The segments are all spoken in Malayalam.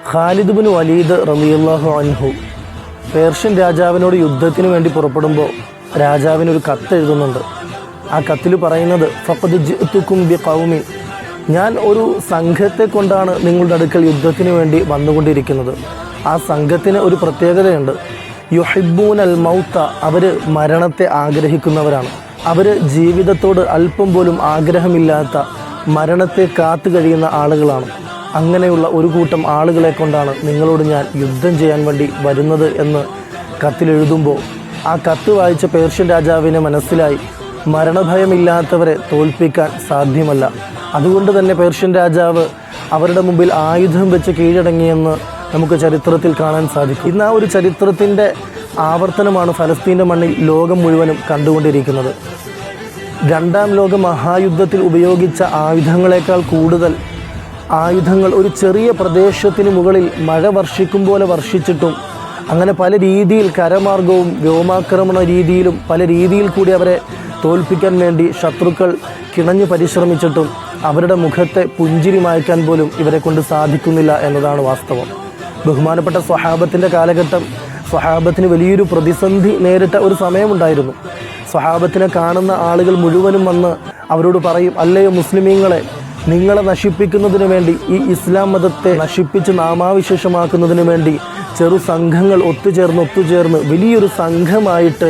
ഖാലിദ് ബിൻ വലീദ് റളിയല്ലാഹു അൻഹു പേർഷ്യൻ രാജാവിനോട് യുദ്ധത്തിന് വേണ്ടി പുറപ്പെടുമ്പോൾ രാജാവിനൊരു കത്ത് എഴുതുന്നുണ്ട്. ആ കത്തിൽ പറയുന്നത്, ഫഖദ് ജിഅ്തുകും ബിഖൗമിൻ, ഞാൻ ഒരു സംഘത്തെ കൊണ്ടാണ് നിങ്ങളുടെ അടുക്കൽ യുദ്ധത്തിന് വേണ്ടി വന്നുകൊണ്ടിരിക്കുന്നത്. ആ സംഘത്തിന് ഒരു പ്രത്യേകതയുണ്ട്. യുഹിബ്ബൂനൽ മൗത്ത, അവർ മരണത്തെ ആഗ്രഹിക്കുന്നവരാണ്. അവർ ജീവിതത്തോട് അല്പം പോലും ആഗ്രഹമില്ലാത്ത, മരണത്തെ കാത്തു കഴിയുന്ന ആളുകളാണ്. അങ്ങനെയുള്ള ഒരു കൂട്ടം ആളുകളെ കൊണ്ടാണ് നിങ്ങളോട് ഞാൻ യുദ്ധം ചെയ്യാൻ വേണ്ടി വരുന്നത് എന്ന് കത്തിലെഴുതുമ്പോൾ ആ കത്ത് വായിച്ച പേർഷ്യൻ രാജാവിന് മനസ്സിലായി, മരണഭയമില്ലാത്തവരെ തോൽപ്പിക്കാൻ സാധ്യമല്ല. അതുകൊണ്ട് തന്നെ പേർഷ്യൻ രാജാവ് അവരുടെ മുമ്പിൽ ആയുധം വെച്ച് കീഴടങ്ങിയെന്ന് നമുക്ക് ചരിത്രത്തിൽ കാണാൻ സാധിക്കും. ഇന്ന് ആ ഒരു ചരിത്രത്തിൻ്റെ ആവർത്തനമാണ് ഫലസ്തീൻ്റെ മണ്ണിൽ ലോകം മുഴുവനും കണ്ടുകൊണ്ടിരിക്കുന്നത്. രണ്ടാം ലോക മഹായുദ്ധത്തിൽ ഉപയോഗിച്ച ആയുധങ്ങളെക്കാൾ കൂടുതൽ ആയുധങ്ങൾ ഒരു ചെറിയ പ്രദേശത്തിന് മുകളിൽ മഴ വർഷിക്കും പോലെ വർഷിച്ചിട്ടും, അങ്ങനെ പല രീതിയിൽ കരമാർഗവും വ്യോമാക്രമണ രീതിയിലും പല രീതിയിൽ കൂടി അവരെ തോൽപ്പിക്കാൻ വേണ്ടി ശത്രുക്കൾ കിണഞ്ഞു പരിശ്രമിച്ചിട്ടും അവരുടെ മുഖത്തെ പുഞ്ചിരി മായ്ക്കാൻ പോലും ഇവരെ കൊണ്ട് സാധിക്കുന്നില്ല എന്നതാണ് വാസ്തവം. ബഹുമാനപ്പെട്ട സ്വഹാബത്തിൻ്റെ കാലഘട്ടം സ്വഹാബത്തിന് വലിയൊരു പ്രതിസന്ധി നേരിട്ട ഒരു സമയമുണ്ടായിരുന്നു. സ്വഹാബത്തിനെ കാണുന്ന ആളുകൾ മുഴുവനും വന്ന് അവരോട് പറയും, അല്ലയോ മുസ്ലിമീങ്ങളെ, നിങ്ങളെ നശിപ്പിക്കുന്നതിന് വേണ്ടി, ഈ ഇസ്ലാം മതത്തെ നശിപ്പിച്ച് നാമാവിശേഷമാക്കുന്നതിന് വേണ്ടി ചെറു സംഘങ്ങൾ ഒത്തുചേർന്ന് വലിയൊരു സംഘമായിട്ട്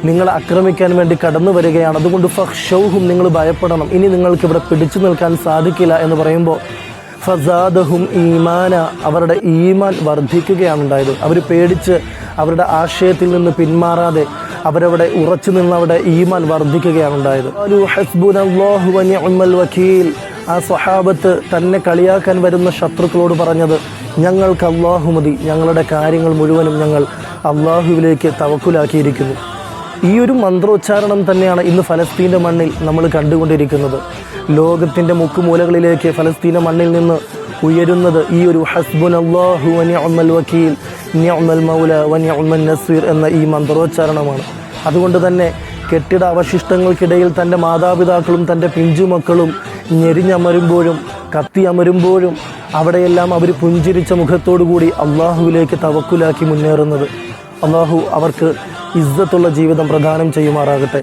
നിങ്ങളെ ആക്രമിക്കാൻ വേണ്ടി കടന്നു വരികയാണ്. അതുകൊണ്ട് ഫഖ്ശൗഹും, നിങ്ങൾ ഭയപ്പെടണം, ഇനി നിങ്ങൾക്ക് ഇവിടെ പിടിച്ചു നിൽക്കാൻ സാധിക്കില്ല എന്ന് പറയുമ്പോൾ ഫസാദഹും ഈമാന, അവരുടെ ഈമാൻ വർദ്ധിക്കുകയാണ് ഉണ്ടായത്. അവർ പേടിച്ച് അവരുടെ ആശയത്തിൽ നിന്ന് പിന്മാറാതെ അവരവിടെ ഉറച്ചു നിന്ന് അവിടെ ഈമാൻ വർദ്ധിക്കുകയാണ് ഉണ്ടായത്. ഹസ്ബുനല്ലാഹു വനിഅമൽ വകീൽ, ആ സ്വഹാബത്ത് തന്നെ കളിയാക്കാൻ വരുന്ന ശത്രുക്കളോട് പറഞ്ഞത്, ഞങ്ങൾക്ക് അള്ളാഹു മതി, ഞങ്ങളുടെ കാര്യങ്ങൾ മുഴുവനും ഞങ്ങൾ അള്ളാഹുവിലേക്ക് തവക്കുലാക്കിയിരിക്കുന്നു. ഈ ഒരു മന്ത്രോച്ചാരണം തന്നെയാണ് ഇന്ന് ഫലസ്തീൻ്റെ മണ്ണിൽ നമ്മൾ കണ്ടുകൊണ്ടിരിക്കുന്നത്. ലോകത്തിൻ്റെ മുക്കുമൂലകളിലേക്ക് ഫലസ്തീൻ്റെ മണ്ണിൽ നിന്ന് ഉയരുന്നത് ഈ ഒരു ഹസ്ബുനല്ലാഹു വനിഅമൽ വകീൽ, നിഅമൽ മൗല വനിഅമൻ നസീർ എന്ന ഈ മന്ത്രോച്ചാരണമാണ്. അതുകൊണ്ട് തന്നെ കെട്ടിട അവശിഷ്ടങ്ങൾക്കിടയിൽ തൻ്റെ മാതാപിതാക്കളും തൻ്റെ പിഞ്ചുമക്കളും ഞെരിഞ്ഞമരുമ്പോഴും കത്തിയമരുമ്പോഴും അവിടെയെല്ലാം അവർ പുഞ്ചിരിച്ച മുഖത്തോടുകൂടി അള്ളാഹുവിലേക്ക് തവക്കുലാക്കി മുന്നേറുന്നത്. അള്ളാഹു അവർക്ക് ഇസ്സത്തുള്ള ജീവിതം പ്രദാനം ചെയ്യുമാറാകട്ടെ.